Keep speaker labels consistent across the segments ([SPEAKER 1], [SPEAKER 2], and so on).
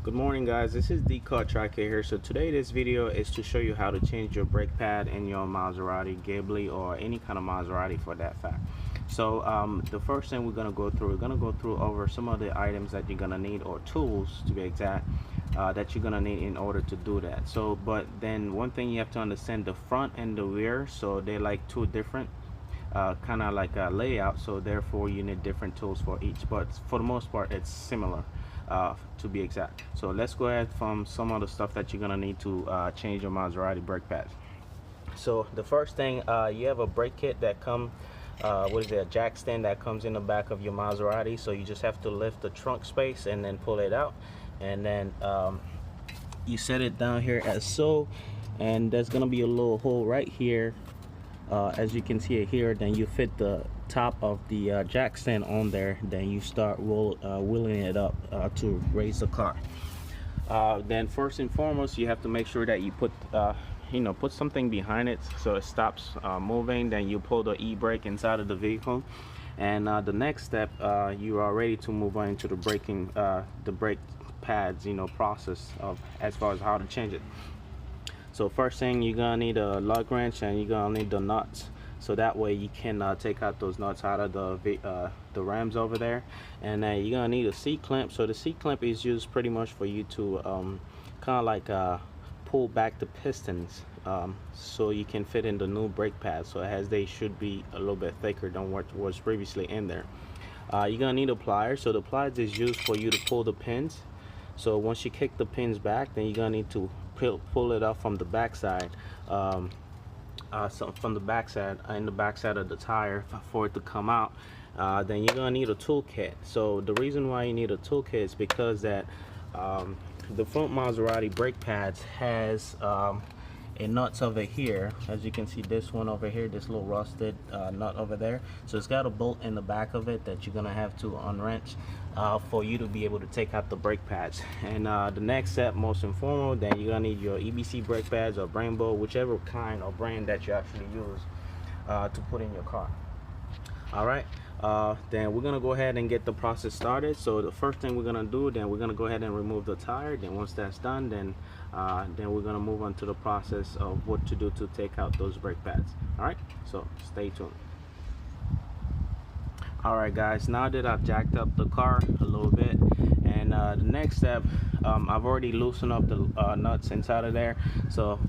[SPEAKER 1] Good morning guys, this is the Car Tracker here. So today this video is to show you how to change your brake pad in your Maserati, Ghibli, or any kind of Maserati for that fact. So the first thing we're going to go through over some of the items that you're going to need, or tools to be exact, that you're going to need in order to do that. So but then one thing you have to understand, the front and the rear, so they're like two different kind of like a layout, so therefore you need different tools for each, but for the most part it's similar, to be exact. So let's go ahead from some of the stuff that you're gonna need to change your Maserati brake pads. So the first thing, you have a brake kit that come what is it, a jack stand that comes in the back of your Maserati. So you just have to lift the trunk space and then pull it out, and then you set it down here as so, and there's gonna be a little hole right here, as you can see it here. Then you fit the top of the jack stand on there, then you start wheeling it up to raise the car. Then first and foremost, you have to make sure that you put put something behind it so it stops moving. Then you pull the e-brake inside of the vehicle, and the next step, you are ready to move on into the brake pads process of as far as how to change it. So first thing, you're gonna need a lug wrench, and you're gonna need the nuts, so that way you can take out those nuts out of the rams over there. And then you're gonna need a C-clamp. So the C-clamp is used pretty much for you to kind of like pull back the pistons, so you can fit in the new brake pads, so as they should be a little bit thicker than what was previously in there. You're gonna need a plier. So the pliers is used for you to pull the pins. So once you kick the pins back, then you're gonna need to pull it up from the backside, in the backside of the tire for it to come out. Then you're gonna need a toolkit. So the reason why you need a toolkit is because that the front Maserati brake pads has a nuts over here. As you can see, this one over here, this little rusted nut over there. So it's got a bolt in the back of it that you're gonna have to unwrench for you to be able to take out the brake pads. And the next step, most informal, then you're gonna need your EBC brake pads or Brembo, whichever kind or brand that you actually use to put in your car. All right, then we're gonna go ahead and get the process started. So the first thing we're gonna do, then we're gonna go ahead and remove the tire. Then once that's done, then we're gonna move on to the process of what to do to take out those brake pads. All right, so stay tuned. All right guys, now that I've jacked up the car a little bit, and the next step, I've already loosened up the nuts inside of there. So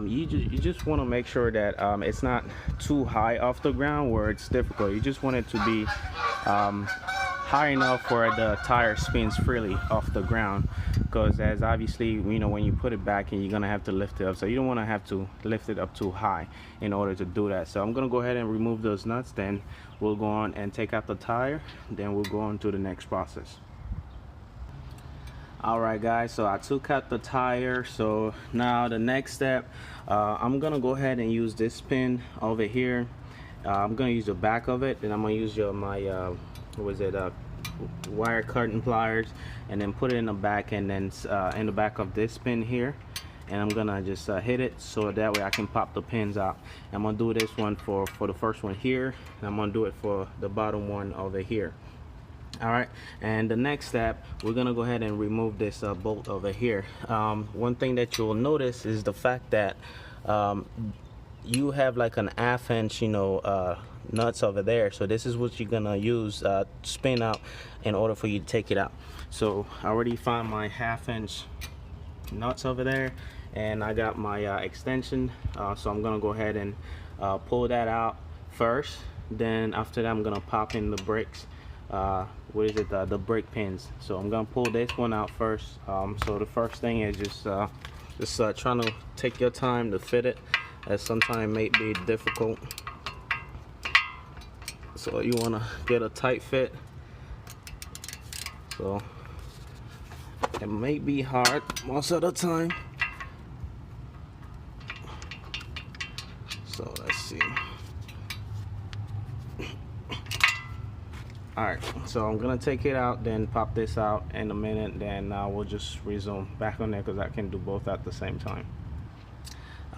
[SPEAKER 1] you just want to make sure that it's not too high off the ground where it's difficult. You just want it to be high enough where the tire spins freely off the ground, because as obviously when you put it back, and you're gonna have to lift it up, so you don't want to have to lift it up too high in order to do that. So I'm gonna go ahead and remove those nuts, then we'll go on and take out the tire, then we'll go on to the next process. Alright guys, so I took out the tire. So now the next step, I'm gonna go ahead and use this pin over here. I'm gonna use the back of it, then I'm gonna use my wire cutting pliers, and then put it in the back, and then in the back of this pin here, and I'm gonna just hit it so that way I can pop the pins out. I'm gonna do this one for the first one here, and I'm gonna do it for the bottom one over here. All right, and the next step, we're gonna go ahead and remove this bolt over here. One thing that you'll notice is the fact that you have like an half inch nuts over there. So this is what you're gonna use spin out in order for you to take it out. So I already found my half inch nuts over there, and I got my extension, so I'm gonna go ahead and pull that out first. Then after that, I'm gonna pop in the brakes, the brake pins. So I'm gonna pull this one out first. So the first thing is just trying to take your time to fit it, as sometimes it may be difficult. So you want to get a tight fit. So it may be hard most of the time. So let's see. Alright, so I'm gonna take it out, then pop this out in a minute, then we'll just resume back on there, because I can do both at the same time.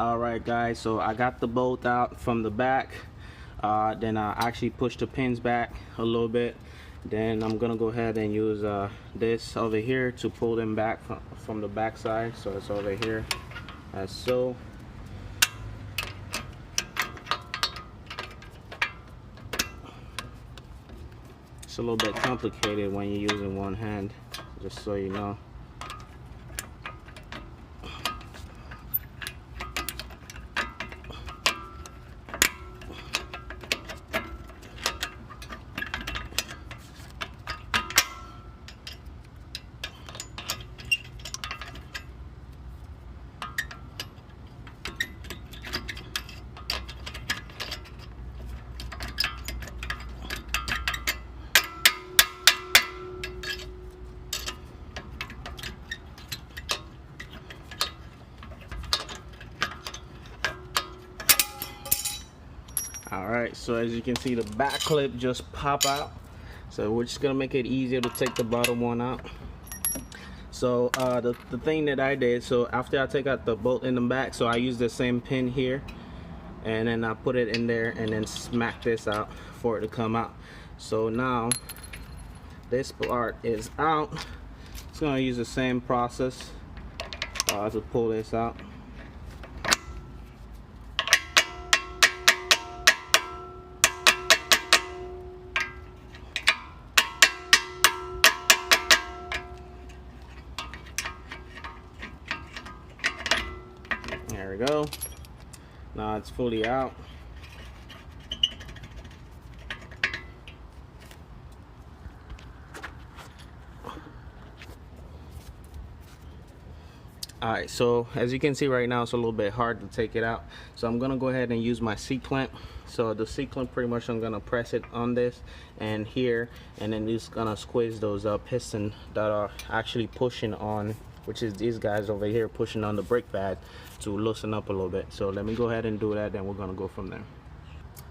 [SPEAKER 1] Alright guys, so I got the bolt out from the back, then I actually pushed the pins back a little bit, Then I'm gonna go ahead and use this over here to pull them back from the back side. So it's over here as so. It's a little bit complicated when you're using one hand, just so you know. Alright, so as you can see, the back clip just pop out. So we're just gonna make it easier to take the bottom one out. So the thing that I did, so after I take out the bolt in the back, so I use the same pin here, and then I put it in there and then smack this out for it to come out. So now this part is out. It's gonna use the same process to pull this out. There we go. Now it's fully out. Alright, so as you can see right now, it's a little bit hard to take it out. So I'm gonna go ahead and use my C-clamp. So the C-clamp, pretty much I'm gonna press it on this and here, and then just gonna squeeze those pistons that are actually pushing on, which is these guys over here pushing on the brake pad to loosen up a little bit. So let me go ahead and do that, then we're gonna go from there.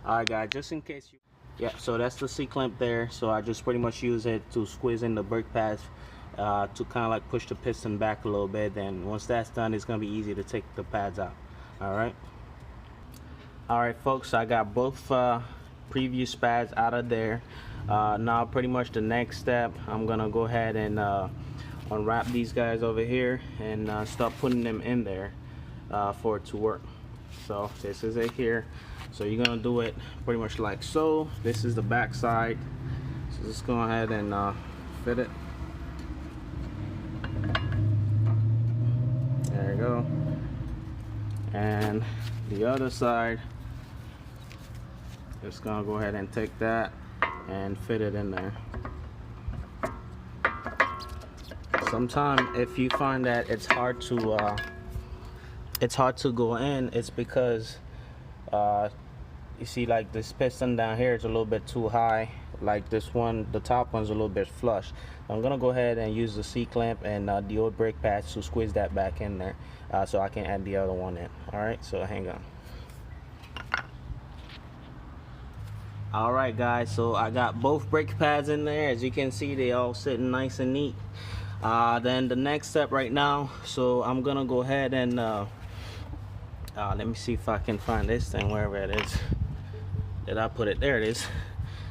[SPEAKER 1] Alright guys, just in case you, yeah, so that's the C-clamp there. So I just pretty much use it to squeeze in the brake pads to kind of like push the piston back a little bit. Then once that's done, it's gonna be easy to take the pads out. Alright folks, I got both previous pads out of there. Now pretty much the next step, I'm gonna go ahead and unwrap these guys over here and start putting them in there for it to work. So this is it here. So you're gonna do it pretty much like so. This is the back side. So just go ahead and fit it. There you go. And the other side, just gonna go ahead and take that and fit it in there. Sometimes if you find that it's hard to go in, it's because you see, like this piston down here is a little bit too high. Like this one, the top one's a little bit flush. I'm gonna go ahead and use the C-clamp and the old brake pads to squeeze that back in there, so I can add the other one in. Alright, so hang on. Alright guys, so I got both brake pads in there. As you can see, they all sitting nice and neat. Then the next step right now, so I'm gonna go ahead and let me see if I can find this thing wherever it is. Did I put it? There it is.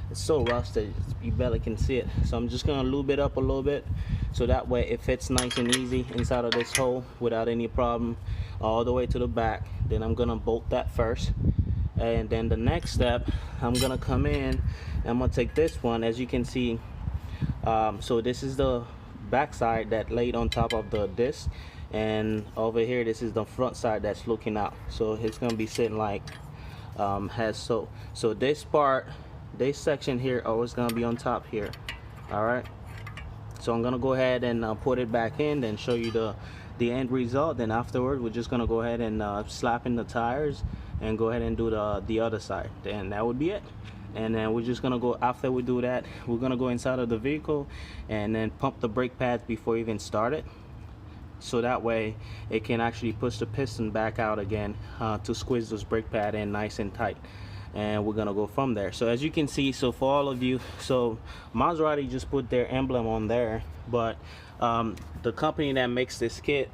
[SPEAKER 1] It's so rusted you barely can see it. So I'm just gonna lube it up a little bit, so that way it fits nice and easy inside of this hole without any problem all the way to the back. Then I'm gonna bolt that first, and then the next step, I'm gonna come in and I'm gonna take this one. As you can see, so this is the back side that laid on top of the disc, and over here this is the front side that's looking out. So it's gonna be sitting like has so this part, this section here, always gonna be on top here. Alright, so I'm gonna go ahead and put it back in, then show you the end result. Then afterward, we're just gonna go ahead and slap in the tires and go ahead and do the other side. Then that would be it. And then we're just gonna go, after we do that, we're gonna go inside of the vehicle and then pump the brake pads before we even start it, so that way it can actually push the piston back out again to squeeze this brake pad in nice and tight. And we're gonna go from there. So as you can see, so for all of you, so Maserati just put their emblem on there, but the company that makes this kit,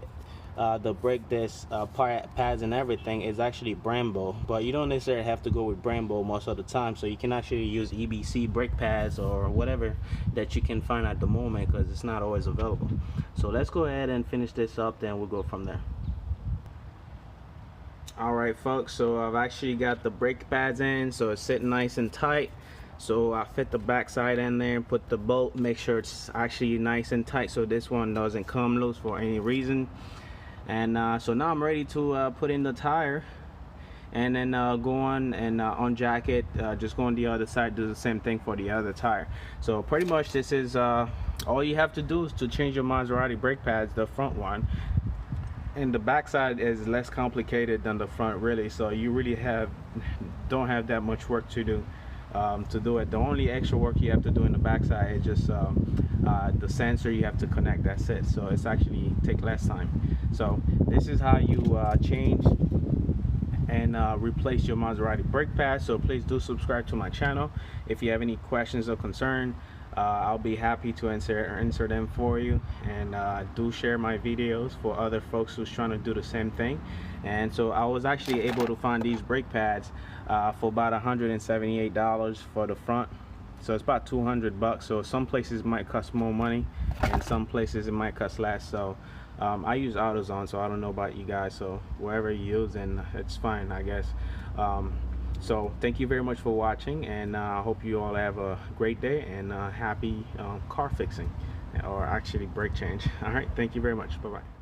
[SPEAKER 1] the brake disc pads and everything is actually Brembo, but you don't necessarily have to go with Brembo most of the time. So you can actually use EBC brake pads or whatever that you can find at the moment, because it's not always available. So let's go ahead and finish this up, then we'll go from there. Alright folks, so I've actually got the brake pads in, so it's sitting nice and tight. So I fit the back side in there and put the bolt, make sure it's actually nice and tight so this one doesn't come loose for any reason. And so now I'm ready to put in the tire, and then go on and unjack it, just go on the other side, do the same thing for the other tire. So pretty much this is all you have to do is to change your Maserati brake pads, the front one. And the back side is less complicated than the front, really, so you really don't have that much work to do it. The only extra work you have to do in the back side is just the sensor you have to connect, that's it. So it's actually take less time. So this is how you change and replace your Maserati brake pads. So please do subscribe to my channel. If you have any questions or concern, I'll be happy to answer them for you. And do share my videos for other folks who's trying to do the same thing. And so I was actually able to find these brake pads for about $178 for the front. So it's about 200 bucks. So some places might cost more money and some places it might cost less. So I use AutoZone, so I don't know about you guys, so wherever you use, and it's fine, I guess. So thank you very much for watching, and I hope you all have a great day and happy car fixing, or actually brake change. All right, thank you very much. Bye bye.